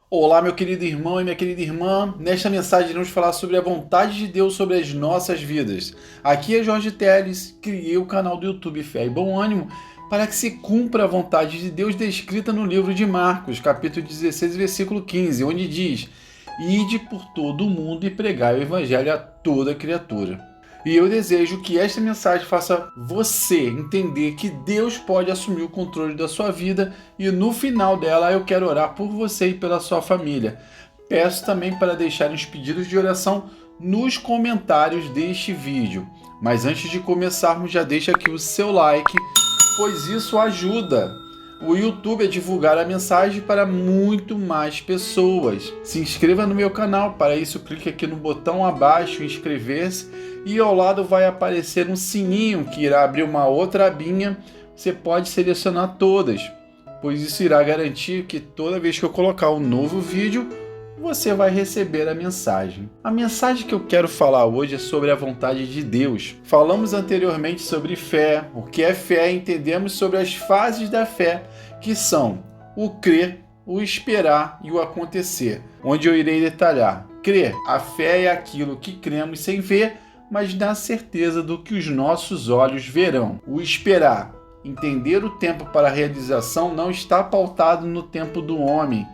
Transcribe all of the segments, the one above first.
Olá, meu querido irmão e minha querida irmã. Nesta mensagem iremos falar sobre a vontade de Deus sobre as nossas vidas. Aqui é Jorge Teles, criei o canal do YouTube Fé e Bom Ânimo para que se cumpra a vontade de Deus descrita no livro de Marcos, capítulo 16, versículo 15, onde diz: Ide por todo o mundo e pregai o evangelho a toda criatura. E eu desejo que esta mensagem faça você entender que Deus pode assumir o controle da sua vida e no final dela eu quero orar por você e pela sua família. Peço também para deixarem os pedidos de oração nos comentários deste vídeo. Mas antes de começarmos, já deixa aqui o seu like, pois isso ajuda o YouTube a divulgar a mensagem para muito mais pessoas. Se inscreva no meu canal, para isso clique aqui no botão abaixo, inscrever-se, e ao lado vai aparecer um sininho que irá abrir uma outra abinha. Você pode selecionar todas, pois isso irá garantir que toda vez que eu colocar um novo vídeo, você vai receber a mensagem. A mensagem que eu quero falar hoje é sobre a vontade de Deus. Falamos anteriormente sobre fé. O que é fé? Entendemos sobre as fases da fé, que são o crer, o esperar e o acontecer, onde eu irei detalhar. Crer. A fé é aquilo que cremos sem ver, mas na certeza do que os nossos olhos verão. O esperar. Entender o tempo para a realização não está pautado no tempo do homem,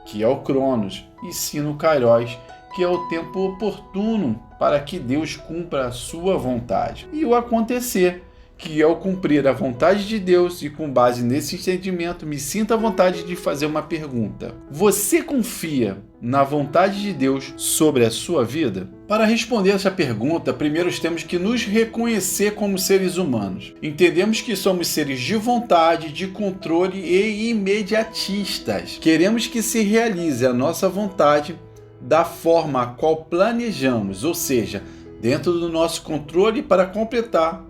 que é o Cronos, e sim no Kairos, que é o tempo oportuno para que Deus cumpra a sua vontade. E o acontecer, que é o cumprir a vontade de Deus, e com base nesse entendimento me sinto à vontade de fazer uma pergunta. Você confia na vontade de Deus sobre a sua vida? Para responder essa pergunta, primeiro temos que nos reconhecer como seres humanos. Entendemos que somos seres de vontade, de controle e imediatistas. Queremos que se realize a nossa vontade da forma a qual planejamos, ou seja, dentro do nosso controle. Para completar,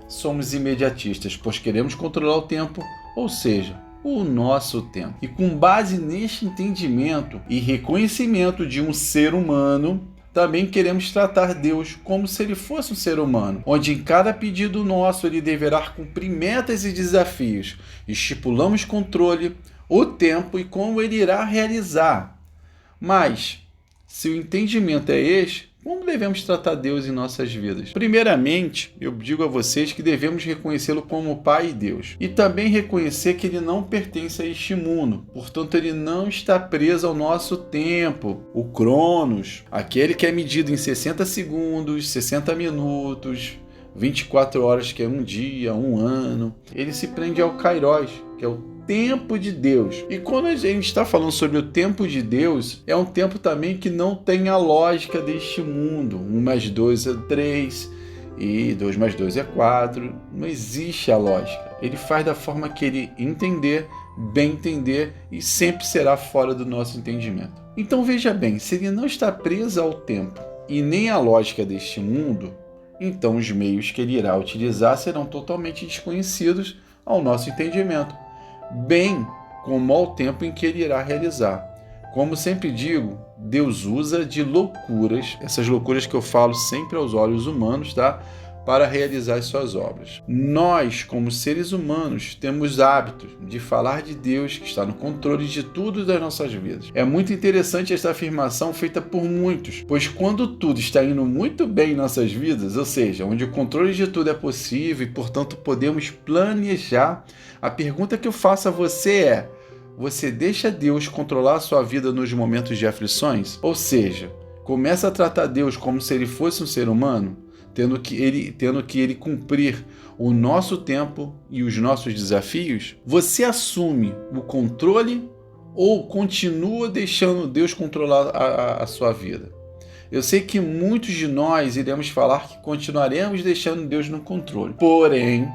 somos imediatistas, pois queremos controlar o tempo, ou seja, o nosso tempo. E com base neste entendimento e reconhecimento de um ser humano, também queremos tratar Deus como se ele fosse um ser humano, onde em cada pedido nosso ele deverá cumprir metas e desafios. Estipulamos controle, o tempo e como ele irá realizar. Mas, se o entendimento é este, como devemos tratar Deus em nossas vidas? Primeiramente, eu digo a vocês que devemos reconhecê-lo como Pai e Deus. E também reconhecer que ele não pertence a este mundo. Portanto, ele não está preso ao nosso tempo. O Cronos, aquele que é medido em 60 segundos, 60 minutos, 24 horas, que é um dia, um ano. Ele se prende ao Kairos, que é o tempo de Deus. E quando a gente está falando sobre o tempo de Deus, é um tempo também que não tem a lógica deste mundo. 1 mais 2 é 3 e 2 mais 2 é 4. Não existe a lógica. Ele faz da forma que ele entender, bem entender, e sempre será fora do nosso entendimento. Então veja bem, se ele não está preso ao tempo e nem à lógica deste mundo, então os meios que ele irá utilizar serão totalmente desconhecidos ao nosso entendimento, bem como ao tempo em que ele irá realizar. Como sempre digo, Deus usa de loucuras, essas loucuras que eu falo sempre aos olhos humanos, tá? Para realizar as suas obras. Nós, como seres humanos, temos hábitos de falar de Deus, que está no controle de tudo das nossas vidas. É muito interessante essa afirmação feita por muitos, pois quando tudo está indo muito bem em nossas vidas, ou seja, onde o controle de tudo é possível e, portanto, podemos planejar, a pergunta que eu faço a você é: você deixa Deus controlar a sua vida nos momentos de aflições? Ou seja, começa a tratar Deus como se ele fosse um ser humano, tendo que ele cumprir o nosso tempo e os nossos desafios? Você assume o controle ou continua deixando Deus controlar a sua vida? Eu sei que muitos de nós iremos falar que continuaremos deixando Deus no controle. Porém,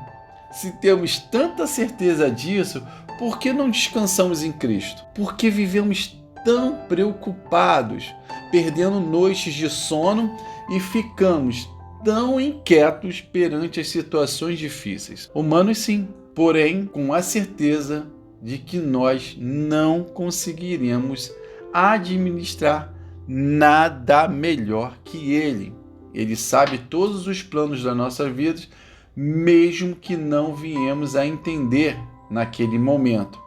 se temos tanta certeza disso, por que não descansamos em Cristo? Por que vivemos tão preocupados, perdendo noites de sono e ficamos tão inquietos perante as situações difíceis? Humanos sim, porém com a certeza de que nós não conseguiremos administrar nada melhor que Ele. Ele sabe todos os planos da nossa vida, mesmo que não viemos a entender naquele momento.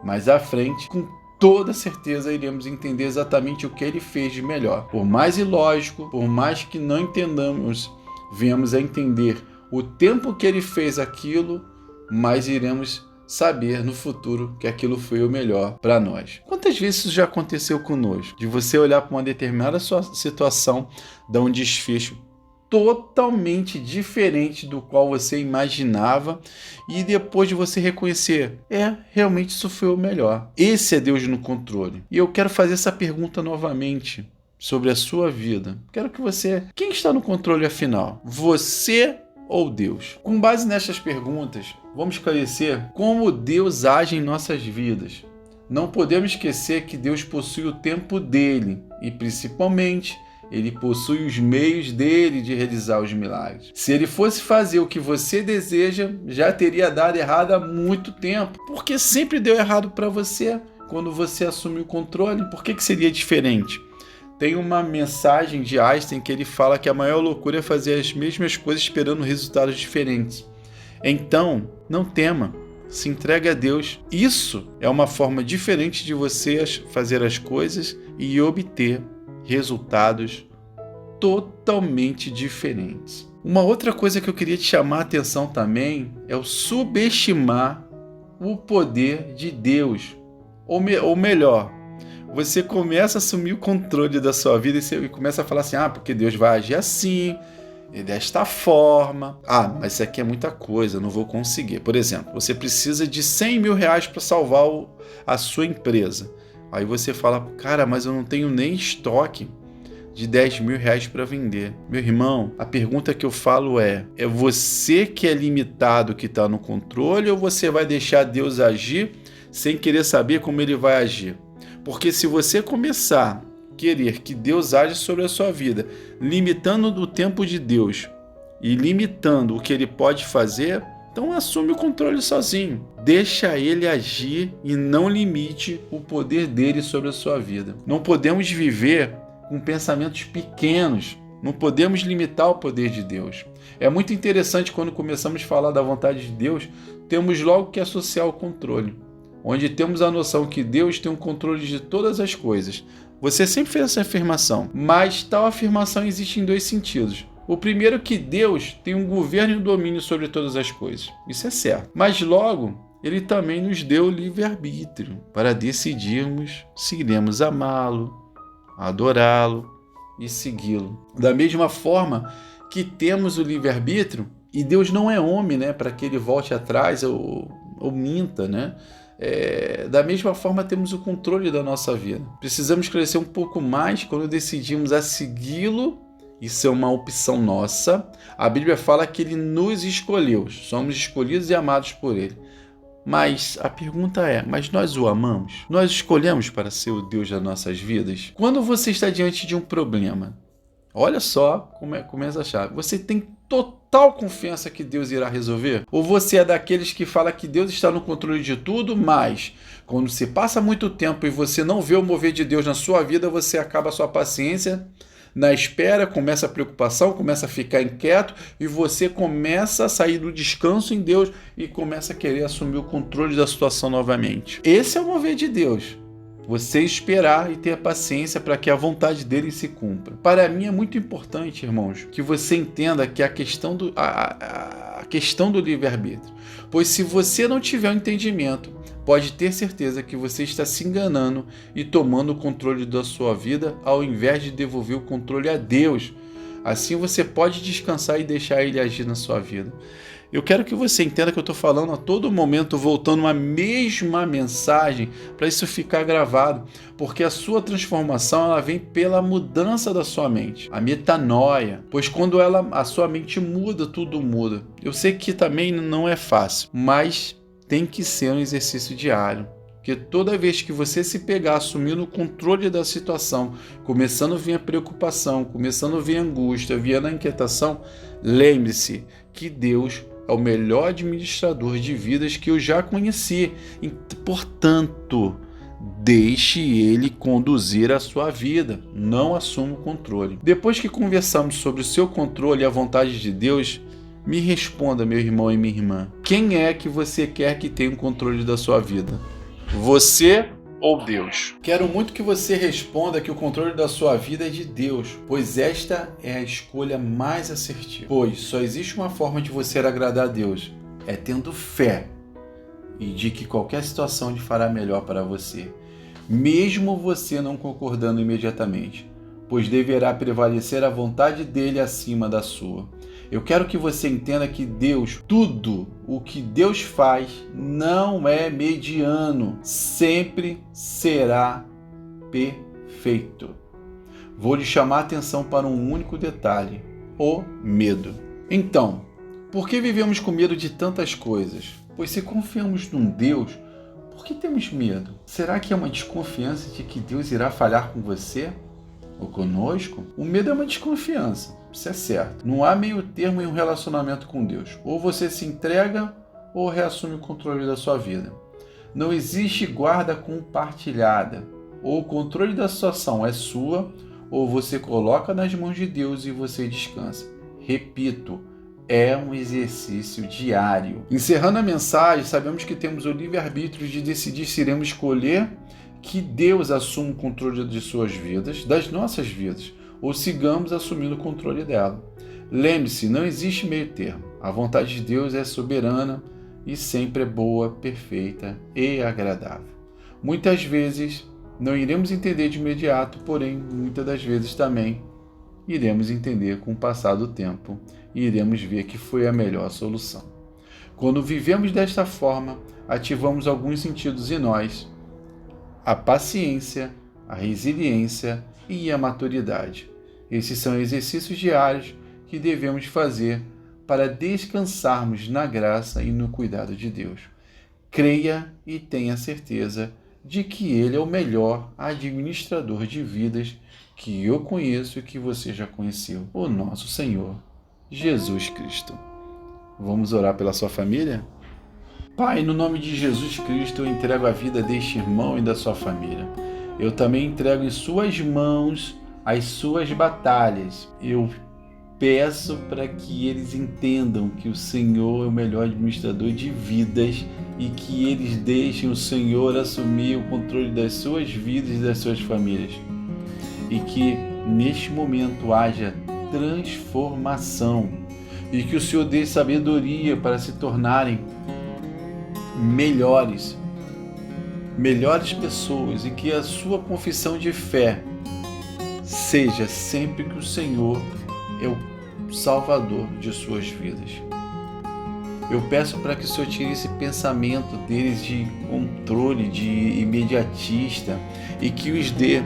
Mais à frente, com toda certeza iremos entender exatamente o que ele fez de melhor. Por mais ilógico, por mais que não entendamos, venhamos a entender o tempo que ele fez aquilo, mas iremos saber no futuro que aquilo foi o melhor para nós. Quantas vezes isso já aconteceu conosco? De você olhar para uma determinada situação, dar um desfecho totalmente diferente do qual você imaginava e depois de você reconhecer, realmente isso foi o melhor. Esse é Deus no controle. E eu quero fazer essa pergunta novamente sobre a sua vida. Quero que quem está no controle afinal? Você ou Deus? Com base nestas perguntas, vamos esclarecer como Deus age em nossas vidas. Não podemos esquecer que Deus possui o tempo dele e, principalmente, ele possui os meios dele de realizar os milagres. Se ele fosse fazer o que você deseja, já teria dado errado há muito tempo. Porque sempre deu errado para você quando você assumiu o controle. Por que seria diferente? Tem uma mensagem de Einstein que ele fala que a maior loucura é fazer as mesmas coisas esperando resultados diferentes. Então, não tema, se entregue a Deus. Isso é uma forma diferente de você fazer as coisas e obter resultados totalmente diferentes. Uma outra coisa que eu queria te chamar a atenção também é o subestimar o poder de Deus. Ou melhor, você começa a assumir o controle da sua vida e começa a falar assim, porque Deus vai agir assim, desta forma. Mas isso aqui é muita coisa, não vou conseguir. Por exemplo, você precisa de 100 mil reais para salvar a sua empresa. Aí você fala, cara, mas eu não tenho nem estoque de 10 mil reais para vender. Meu irmão, a pergunta que eu falo é você que é limitado que está no controle ou você vai deixar Deus agir sem querer saber como ele vai agir? Porque se você começar a querer que Deus age sobre a sua vida, limitando o tempo de Deus e limitando o que ele pode fazer, então assume o controle sozinho. Deixa ele agir e não limite o poder dele sobre a sua vida. Não podemos viver com pensamentos pequenos. Não podemos limitar o poder de Deus. É muito interessante quando começamos a falar da vontade de Deus, temos logo que associar o controle, onde temos a noção que Deus tem o controle de todas as coisas. Você sempre fez essa afirmação, mas tal afirmação existe em dois sentidos. O primeiro é que Deus tem um governo e um domínio sobre todas as coisas. Isso é certo. Mas logo, ele também nos deu o livre-arbítrio para decidirmos se iremos amá-lo, adorá-lo e segui-lo. Da mesma forma que temos o livre-arbítrio, e Deus não é homem, para que ele volte atrás ou minta, da mesma forma temos o controle da nossa vida. Precisamos crescer um pouco mais quando decidimos a segui-lo. Isso é uma opção nossa. A Bíblia fala que ele nos escolheu. Somos escolhidos e amados por ele. Mas a pergunta é, mas nós o amamos? Nós escolhemos para ser o Deus das nossas vidas? Quando você está diante de um problema, olha só como começa a chave. Você tem total confiança que Deus irá resolver? Ou você é daqueles que fala que Deus está no controle de tudo, mas quando se passa muito tempo e você não vê o mover de Deus na sua vida, você acaba a sua paciência na espera, começa a preocupação, começa a ficar inquieto e você começa a sair do descanso em Deus e começa a querer assumir o controle da situação novamente. Esse é o mover de Deus. Você esperar e ter paciência para que a vontade dele se cumpra. Para mim é muito importante, irmãos, que você entenda que a questão do livre-arbítrio. Pois se você não tiver um entendimento, pode ter certeza que você está se enganando e tomando o controle da sua vida ao invés de devolver o controle a Deus. Assim você pode descansar e deixar ele agir na sua vida. Eu quero que você entenda que eu estou falando a todo momento, voltando a mesma mensagem, para isso ficar gravado, porque a sua transformação ela vem pela mudança da sua mente, a metanoia, pois quando a sua mente muda, tudo muda. Eu sei que também não é fácil, mas tem que ser um exercício diário. Porque toda vez que você se pegar assumindo o controle da situação, começando a vir a preocupação, começando a vir a angústia, vindo a inquietação, lembre-se que Deus é o melhor administrador de vidas que eu já conheci. Portanto, deixe ele conduzir a sua vida, não assuma o controle. Depois que conversamos sobre o seu controle e a vontade de Deus, me responda, meu irmão e minha irmã, quem é que você quer que tenha o controle da sua vida? Você ou Deus? Quero muito que você responda que o controle da sua vida é de Deus, pois esta é a escolha mais assertiva. Pois só existe uma forma de você agradar a Deus, é tendo fé e de que qualquer situação lhe fará melhor para você, mesmo você não concordando imediatamente, pois deverá prevalecer a vontade dele acima da sua. Eu quero que você entenda que Deus, tudo o que Deus faz não é mediano, sempre será perfeito. Vou lhe chamar a atenção para um único detalhe: o medo. Então, por que vivemos com medo de tantas coisas? Pois se confiamos num Deus, por que temos medo? Será que é uma desconfiança de que Deus irá falhar com você ou conosco? O medo é uma desconfiança, isso é certo. Não há meio termo em um relacionamento com Deus. Ou você se entrega ou reassume o controle da sua vida. Não existe guarda compartilhada. Ou o controle da situação é sua, ou você coloca nas mãos de Deus e você descansa. Repito, é um exercício diário. Encerrando a mensagem, sabemos que temos o livre-arbítrio de decidir se iremos escolher que Deus assuma o controle de suas vidas, das nossas vidas, ou sigamos assumindo o controle dela. Lembre-se, não existe meio termo. A vontade de Deus é soberana e sempre é boa, perfeita e agradável. Muitas vezes não iremos entender de imediato, porém, muitas das vezes também iremos entender com o passar do tempo e iremos ver que foi a melhor solução. Quando vivemos desta forma, ativamos alguns sentidos em nós: a paciência, a resiliência e a maturidade. Esses são exercícios diários que devemos fazer para descansarmos na graça e no cuidado de Deus. Creia e tenha certeza de que Ele é o melhor administrador de vidas que eu conheço e que você já conheceu, o nosso Senhor Jesus Cristo. Vamos orar pela sua família? Pai, no nome de Jesus Cristo, eu entrego a vida deste irmão e da sua família. Eu também entrego em suas mãos as suas batalhas. Eu peço para que eles entendam que o Senhor é o melhor administrador de vidas e que eles deixem o Senhor assumir o controle das suas vidas e das suas famílias. E que neste momento haja transformação e que o Senhor dê sabedoria para se tornarem melhores pessoas e que a sua confissão de fé seja sempre que o Senhor é o Salvador de suas vidas. Eu peço para que o Senhor tire esse pensamento deles de controle, de imediatista e que os dê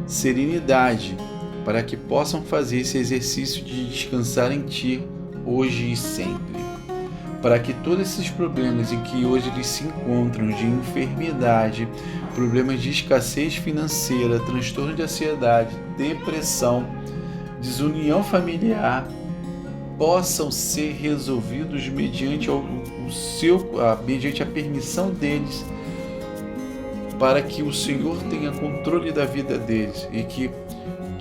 serenidade para que possam fazer esse exercício de descansar em Ti hoje e sempre. Para que todos esses problemas em que hoje eles se encontram, de enfermidade, problemas de escassez financeira, transtorno de ansiedade, depressão, desunião familiar, possam ser resolvidos mediante mediante a permissão deles, para que o Senhor tenha controle da vida deles e que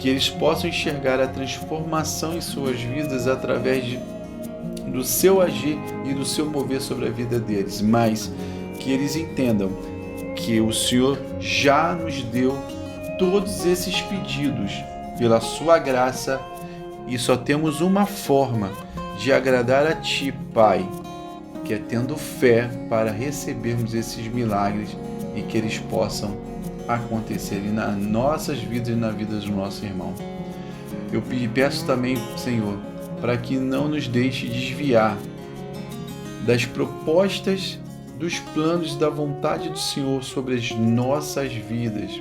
eles possam enxergar a transformação em suas vidas através do seu agir e do seu mover sobre a vida deles, mas que eles entendam que o Senhor já nos deu todos esses pedidos pela sua graça e só temos uma forma de agradar a Ti, Pai, que é tendo fé para recebermos esses milagres e que eles possam acontecer nas nossas vidas e na vida do nosso irmão. Eu peço também, Senhor, para que não nos deixe desviar das propostas, dos planos da vontade do Senhor sobre as nossas vidas.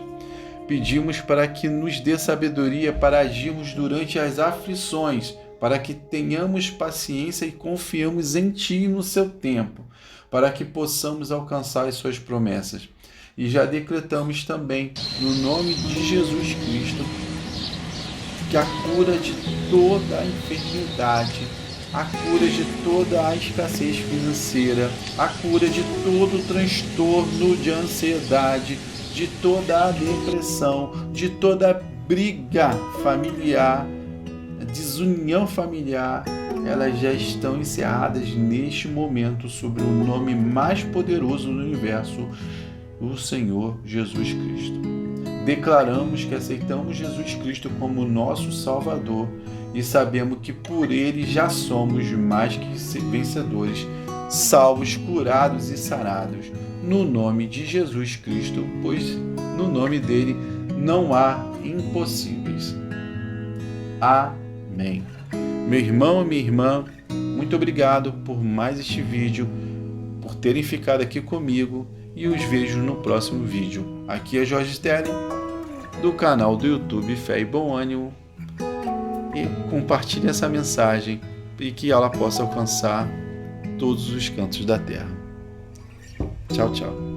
Pedimos para que nos dê sabedoria para agirmos durante as aflições, para que tenhamos paciência e confiamos em Ti no seu tempo, para que possamos alcançar as Suas promessas. E já decretamos também, no nome de Jesus Cristo, que a cura de toda a enfermidade, a cura de toda a escassez financeira, a cura de todo o transtorno de ansiedade, de toda a depressão, de toda a briga familiar, desunião familiar, elas já estão encerradas neste momento sob o nome mais poderoso do universo, o Senhor Jesus Cristo. Declaramos que aceitamos Jesus Cristo como nosso Salvador e sabemos que por Ele já somos mais que vencedores, salvos, curados e sarados, no nome de Jesus Cristo, pois no nome dele não há impossíveis. Amém. Meu irmão e minha irmã, muito obrigado por mais este vídeo, por terem ficado aqui comigo, e os vejo no próximo vídeo. Aqui é Jorge Sterling, do canal do YouTube Fé e Bom Ânimo, e compartilhe essa mensagem e que ela possa alcançar todos os cantos da terra. Tchau, tchau.